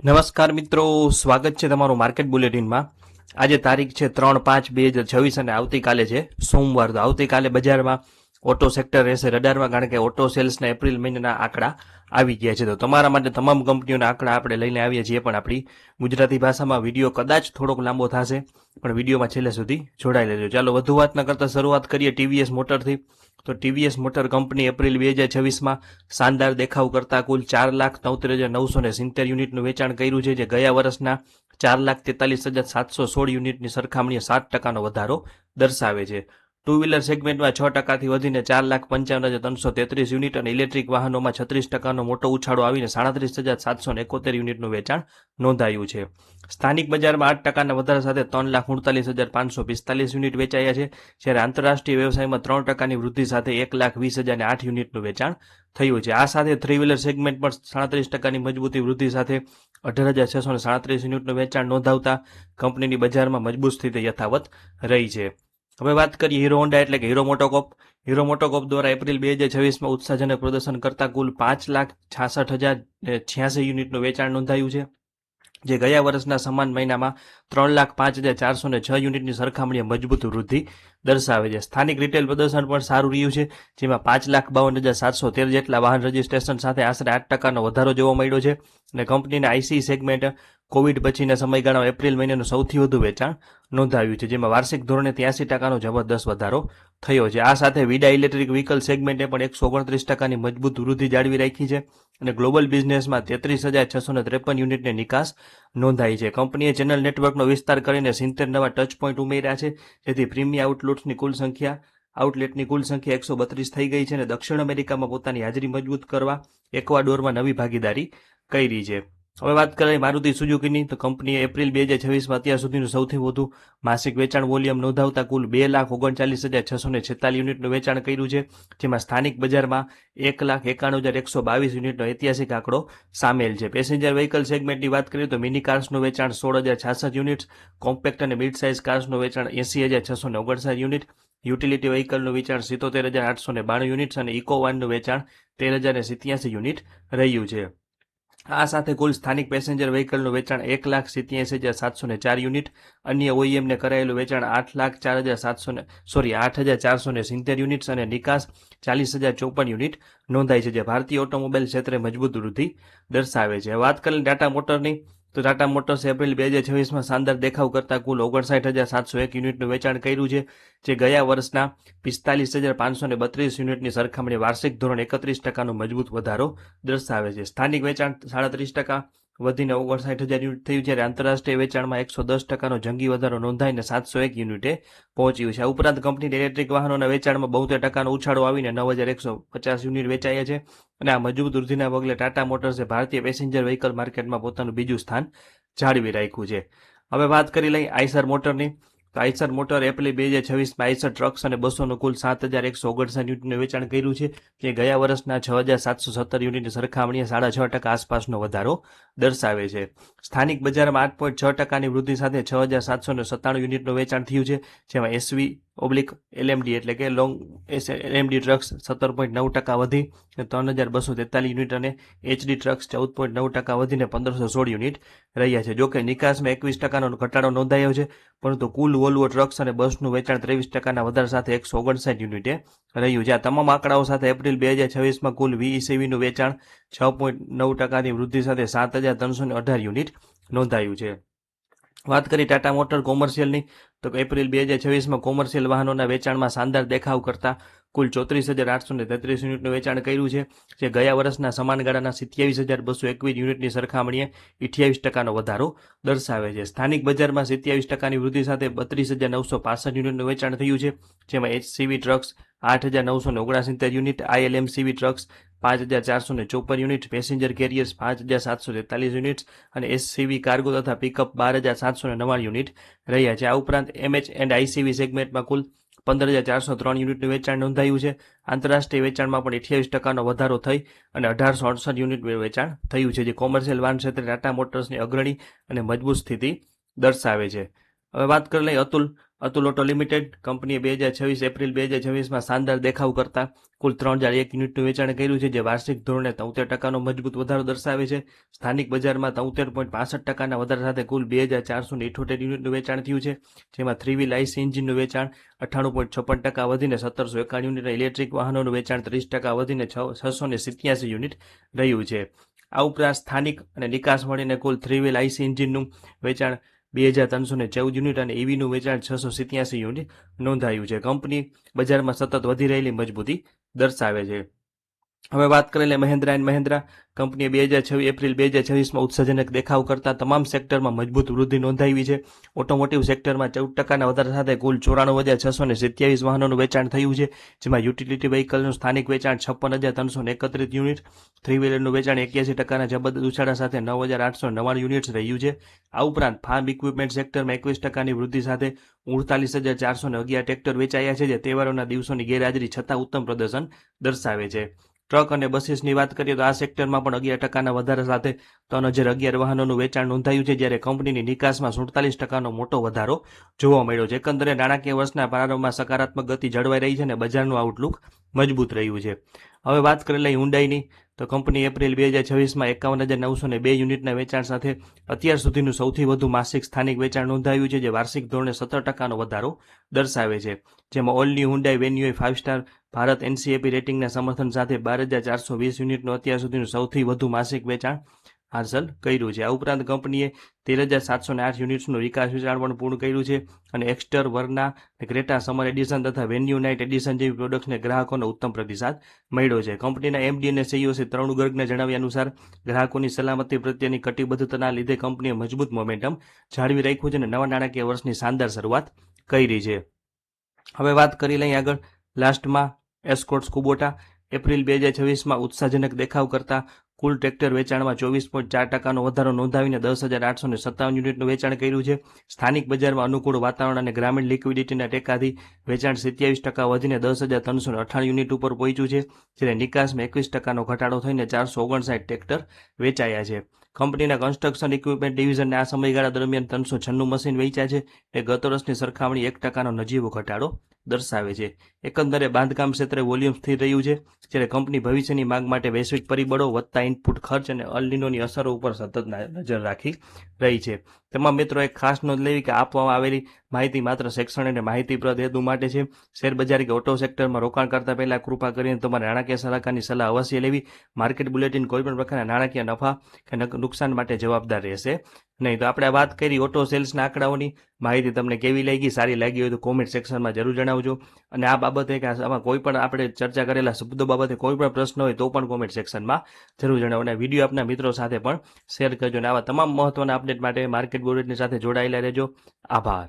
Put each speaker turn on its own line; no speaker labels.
નમસ્કાર મિત્રો, સ્વાગત છે તમારું માર્કેટ બુલેટિનમાં। આજે તારીખ છે 3/5/2026 અને આવતીકાલે છે સોમવાર। તો આવતીકાલે બજારમાં ઓટો સેક્ટર રહેશે રડારમાં, કારણ કે ઓટો સેલ્સના એપ્રિલ મહિનાના આંકડા આવી ગયા છે। તો તમારા માટે તમામ કંપનીઓના આંકડા આપણે લઈને આવીએ છીએ, પણ આપણી ગુજરાતી ભાષામાં વિડીયો કદાચ થોડોક લાંબો થશે, પણ વિડીયોમાં છેલ્લે સુધી જોડાઈ લેજો। ચાલો વધુ વાત ન કરતા શરૂઆત કરીએ ટીવીએસ મોટરથી। તો ટીવીએસ મોટર કંપની એપ્રિલ 2026માં શાનદાર દેખાવ કરતા કુલ 4,73,970 યુનિટનું વેચાણ કર્યું છે, જે ગયા વર્ષના 4,43,716 યુનિટની સરખામણીએ 7%નો વધારો દર્શાવે છે। ટુ વ્હીલર સેગમેન્ટમાં 6%થી વધીને 4,55,333 યુનિટ અને ઇલેક્ટ્રિક વાહનોમાં 36%નો મોટો ઉછાળો આવીને 37,771 યુનિટનું વેચાણ નોંધાયું છે। સ્થાનિક બજારમાં 8%ના વધારા સાથે 3,48,545 યુનિટ વેચાયા છે, જ્યારે આંતરરાષ્ટ્રીય વ્યવસાયમાં 3%ની વૃદ્ધિ સાથે 1,20,008 યુનિટનું વેચાણ થયું છે। આ સાથે થ્રી વ્હીલર સેગમેન્ટ પણ 37%ની મજબૂતી વૃદ્ધિ સાથે 18,637 યુનિટનું વેચાણ નોંધાવતા કંપનીની બજારમાં મજબૂત સ્થિતિ યથાવત રહી છે। હવે વાત કરીએ હીરો હોન્ડા એટલે કે હીરો મોટોકોર્પ। હીરો મોટોકોર્પ દ્વારા એપ્રિલ 2026માં ઉત્સાહજનક પ્રદર્શન કરતા કુલ 5,66,086 યુનિટનું વેચાણ નોંધાયું છે, જે ગયા વર્ષના સમાન મહિનામાં 3,05,406 યુનિટની સરખામણીએ મજબૂત વૃદ્ધિ દર્શાવે છે। સ્થાનિક રિટેલ પ્રદર્શન પણ સારું રહ્યું છે, જેમાં 5,52,713 જેટલા વાહન રજીસ્ટ્રેશન સાથે આશરે 8%નો વધારો જોવા મળ્યો છે અને કંપનીના આઈસી સેગમેન્ટ કોવિડ પછીના સમયગાળામાં એપ્રિલ મહિનાનું સૌથી વધુ વેચાણ નોંધાવ્યું છે, જેમાં વાર્ષિક ધોરણે 83%નો જબરદસ્ત વધારો થયો છે। આ સાથે વિડા ઇલેક્ટ્રિક વ્હીકલ સેગમેન્ટે પણ 129%ની મજબૂત વૃદ્ધિ જાળવી રાખી છે અને ગ્લોબલ બિઝનેસમાં 33,653 યુનિટની નિકાસ નોંધાઈ છે। કંપનીએ ચેનલ નેટવર્કનો વિસ્તાર કરીને 70 નવા ટચ પોઈન્ટ ઉમેર્યા છે, જેથી પ્રીમિયમ આઉટલેટની કુલ સંખ્યા 132 થઈ ગઈ છે અને દક્ષિણ અમેરિકામાં પોતાની હાજરી મજબૂત કરવા એક્વાડોરમાં નવી ભાગીદારી કરી છે। હવે વાત કરીએ મારુતિ સુઝુકીની। તો કંપનીએ એપ્રિલ 2026માં અત્યાર સુધીનું સૌથી વધુ માસિક વેચાણ વોલ્યુમ નોંધાવતા કુલ 2,39,646 યુનિટનું વેચાણ કર્યું છે, જેમાં સ્થાનિક બજારમાં 1,91,122 યુનિટનો ઐતિહાસિક આંકડો સામેલ છે। પેસેન્જર વ્હીકલ સેગમેન્ટની વાત કરીએ તો મિની કાર્સનું વેચાણ 16,066 યુનિટ, કોમ્પેક્ટ અને મિડ સાઇઝ કાર્સનું વેચાણ 80,659 યુનિટ, યુટિલિટી વ્હીકલનું વેચાણ 77,892 યુનિટ અને ઇકોવાનનું વેચાણ 13,087 યુનિટ રહ્યું છે। આ સાથે કુલ સ્થાનિક પેસેન્જર વ્હીકલનું વેચાણ 1,87,704 યુનિટ, અન્ય ઓઈએમને કરાયેલું વેચાણ 8,470 યુનિટ્સ અને નિકાસ 40,054 યુનિટ નોંધાઈ છે, જે ભારતીય ઓટોમોબાઈલ ક્ષેત્રે મજબૂત વૃદ્ધિ દર્શાવે છે। વાત કરીએ ટાટા મોટરની। તો ટાટા મોટર્સે એપ્રિલ 2026માં શાનદાર દેખાવ કરતા કુલ 59,701 યુનિટનું વેચાણ કર્યું છે, જે ગયા વર્ષના 45,532 યુનિટની સરખામણીએ વાર્ષિક ધોરણે 31%નો મજબૂત વધારો દર્શાવે છે। સ્થાનિક વેચાણ 37% વધીને 59,000 યુનિટ થયું, જ્યારે આંતરરાષ્ટ્રીય વેચાણમાં 110%નો જંગી વધારો નોંધાઈને 701 યુનિટે પહોંચ્યું છે। આ ઉપરાંત કંપનીના ઇલેક્ટ્રિક વાહનોના વેચાણમાં 72%નો ઉછાળો આવીને 9,150 યુનિટ વેચાયા છે અને આ મજબૂત વૃદ્ધિના પગલે ટાટા મોટર્સે ભારતીય પેસેન્જર વ્હીકલ માર્કેટમાં પોતાનું બીજું સ્થાન જાળવી રાખ્યું છે। હવે વાત કરી લઈએ આઈસર મોટરની। તો આઈસર મોટર એપ્રિલ 2026માં આઈસર ટ્રક્સ અને બસોનું કુલ 7,159 યુનિટનું વેચાણ કર્યું છે, જે ગયા વર્ષના 6,717 યુનિટની સરખામણીએ 6.5% આસપાસનો વધારો દર્શાવે છે। સ્થાનિક બજારમાં 8.6%ની વૃદ્ધિ સાથે 6,797 યુનિટનું વેચાણ થયું છે, જેમાં એસવી/એલએમડી એટલે કે લોંગ એલએમડી ટ્રક્સ 17.9% વધી 3,243 યુનિટ અને એચડી ટ્રક્સ 14.9% વધીને 1,516 યુનિટ રહ્યા છે। જોકે નિકાસમાં 21%નો ઘટાડો નોંધાયો છે, પરંતુ કુલ વોલ્વો ટ્રક્સ અને બસનું વેચાણ 23%ના વધારા સાથે 159 યુનિટે રહ્યું છે। આ તમામ આંકડાઓ સાથે એપ્રિલ 2026માં કુલ વીઈસીવીનું વેચાણ 6.9%ની વૃદ્ધિ સાથે 7,318 યુનિટ નોંધાયું છે। વાત કરી ટાટા મોટર કોમર્શિયલની। તો એપ્રિલ 2026માં કોમર્શિયલ વાહનોના વેચાણમાં શાનદાર દેખાવ કરતા કુલ 34,833 યુનિટનું વેચાણ કર્યું છે, જે ગયા વર્ષના સમાન ગાળાના 27,221 યુનિટની સરખામણીએ 28%નો વધારો દર્શાવે છે। સ્થાનિક બજારમાં 27%ની વૃદ્ધિ સાથે 32,965 યુનિટનું વેચાણ થયું છે, જેમાં HCV trucks 8,979 unit, ILMCV trucks 5,454 unit, passenger carriers 5,743 unit અને એસસીવી કાર્ગો તથા પિકઅપ 12,799 યુનિટ રહ્યા છે। આ ઉપરાંત એમએચ એન્ડ આઈસીવી સેગમેન્ટમાં કુલ 15,403 યુનિટનું વેચાણ નોંધાયું છે। આંતરરાષ્ટ્રીય વેચાણમાં પણ 28%નો વધારો થઈ અને 1,868 યુનિટનું વેચાણ થયું છે, જે કોમર્શિયલ વાહન ક્ષેત્રે ટાટા મોટર્સની અગ્રણી અને મજબૂત સ્થિતિ દર્શાવે છે। હવે વાત કરી લઈએ અતુલ ઓટો લિમિટેડ કંપનીએ 2026 એપ્રિલ 2026માં શાનદાર દેખાવ કરતા કુલ 3001 યુનિટનું વેચાણ કર્યું છે, જે વાર્ષિક ધોરણે 73% મજબૂત વધારો દર્શાવે છે. સ્થાનિક બજારમાં 73.65% વધારા સાથે કુલ 2478 યુનિટનું વેચાણ થયું છે, જેમાં 3 વ્હીલ આઈસી એન્જિનનું વેચાણ 98.56% વધીને 1751 યુનિટ, ઇલેક્ટ્રિક વાહનોનું વેચાણ 30% વધીને 687 યુનિટ રહ્યું છે. આ ઉપરાંત સ્થાનિક અને નિકાસ મળીને કુલ 3 વ્હીલ આઈસી એન્જિનનું વેચાણ 2314 યુનિટ અને ઈવીનું વેચાણ 687 યુનિટ નોંધાયું છે. કંપની બજારમાં સતત વધી રહેલી મજબૂતી દર્શાવે છે. હવે વાત કરી લે મહિન્દ્રા એન્ડ મહિન્દ્રા કંપનીએ 2026 એપ્રિલ 2026માં ઉત્સાહજનક દેખાવ કરતા તમામ સેક્ટરમાં મજબૂત વૃદ્ધિ નોંધાવી છે. ઓટોમોટિવ સેક્ટરમાં 14% વધારા સાથે કુલ 94,627 વાહનોનું વેચાણ થયું છે, જેમાં યુટિલિટી વ્હીકલનું સ્થાનિક વેચાણ 56,331 યુનિટ, થ્રી વ્હીલરનું વેચાણ 81%ના જબરદસ્ત ઉછાળા સાથે 9,899 યુનિટ્સ રહ્યું છે. આ ઉપરાંત ફાર્મ ઇક્વિપમેન્ટ સેક્ટરમાં 21%ની વૃદ્ધિ સાથે 48,411 ટ્રેક્ટર વેચાયા છે, જે તહેવારોના દિવસોની ગેરહાજરી છતાં ઉત્તમ પ્રદર્શન દર્શાવે છે. ટ્રક અને બસીસની વાત કરીએ તો આ સેક્ટરમાં પણ 11%ના વધારા સાથે 3011 વાહનોનું વેચાણ નોંધાયું છે, જ્યારે કંપનીની નિકાસમાં 47%નો મોટો વધારો જોવા મળ્યો છે. એકંદરે નાણાકીય વર્ષના પ્રારંભમાં સકારાત્મક ગતિ જળવાઈ રહી છે અને બજારનું આઉટલુક મજબૂત રહ્યું છે. હવે વાત કરી લઈએ હુન્ડાઈની તો કંપની એપ્રિલ 2026માં 51,902 યુનિટના વેચાણ સાથે અત્યાર સુધીનું સૌથી વધુ માસિક સ્થાનિક વેચાણ નોંધાયું છે, જે વાર્ષિક ધોરણે 17%નો વધારો દર્શાવે છે. જેમાં ઓલ ન્યૂ હુન્ડાઈ વેન્યુએ 5 સ્ટાર ભારત એનસીએપી રેટિંગના સમર્થન સાથે 12,420 યુનિટનું અત્યાર સુધીનું સૌથી વધુ માસિક વેચાણ હાંસલ કર્યું છે. આ ઉપરાંત કંપનીએ 13,708 યુનિટ્સનું વિકાસ વેચાણ પણ પૂર્ણ કર્યું છે અને એક્સ્ટર, વર્ના, ક્રેટા સમર એડિશન તથા વેન્યુ નાઇટ એડિશન જેવી પ્રોડક્ટ્સને ગ્રાહકોનો ઉત્તમ પ્રતિસાદ મળ્યો છે. કંપનીના એમડી અને સીઈઓ શ્રી તરુણ ગર્ગના જણાવ્યા અનુસાર ગ્રાહકોની સલામતી પ્રત્યેની કટિબદ્ધતાના લીધે કંપનીએ મજબૂત મોમેન્ટમ જાળવી રાખ્યું છે અને નવા નાણાકીય વર્ષની શાનદાર શરૂઆત કરી છે. હવે વાત કરી લઈએ આગળ લાસ્ટમાં એસ્કોર્ટ્સ કુબોટા એપ્રિલ 2026માં ઉત્સાહજનક દેખાવ કરતા કુલ ટ્રેક્ટર વેચાણમાં 24.4%નો વધારો નોંધાવીને 10,857 યુનિટનું વેચાણ કર્યું છે. સ્થાનિક બજારમાં અનુકૂળ વાતાવરણ અને ગ્રામીણ લિક્વિડિટીના ટેકાથી વેચાણ 27% વધીને 10,398 યુનિટ ઉપર પહોંચ્યું છે, જ્યારે નિકાસમાં 21%નો ઘટાડો થઈને 459 ટ્રેક્ટર વેચાયા છે. કંપનીના કન્સ્ટ્રક્શન ઇક્વિપમેન્ટ ડિવિઝનને આ સમયગાળા દરમિયાન 396 મશીન વેચ્યા છે, એ ગત વર્ષની સરખામણી 1%નો નજીવો ઘટાડો દર્શાવે છે. એકંદરે બાંધકામ ક્ષેત્રે વોલ્યુમ સ્થિર રહ્યું છે, જ્યારે કંપની ભવિષ્યની માંગ માટે વૈશ્વિક પરિબળો, વધતા ઇનપુટ ખર્ચ અને અલ નીનોની અસરો ઉપર સતત નજર રાખી રહી છે. તમામ મિત્રો એક ખાસ નોંધ લેવી કે આપવામાં આવેલી માહિતી માત્ર શૈક્ષણિક અને માહિતીપ્રદ હેતુ માટે છે. શેરબજાર કે ઓટો સેક્ટરમાં રોકાણ કરતા પહેલા કૃપા કરીને તમારે નાણાકીય સલાહકારની સલાહ અવશ્ય લેવી. માર્કેટ બુલેટિન કોઈપણ પ્રકારના નાણાકીય નફા કે નુકસાન માટે જવાબદાર રહેશે નહીં. તો આપણે વાત કરી ઓટો સેલ્સના આંકડાઓની. માહિતી તમને કેવી લાગી? સારી લાગી હોય તો કોમેન્ટ સેક્શનમાં જરૂર જણાવજો. અને આ બાબતે કે આમાં કોઈ પણ આપણે ચર્ચા કરેલા શબ્દો બાબતે કોઈ પણ પ્રશ્ન હોય તો પણ કોમેન્ટ સેક્શનમાં જરૂર જણાવો. અને વિડીયો આપના મિત્રો સાથે પણ શેર કરજો. અને આવા તમામ મહત્વના અપડેટ માટે માર્કેટ બુલેટિન સાથે જોડાયેલા રહેજો. આભાર.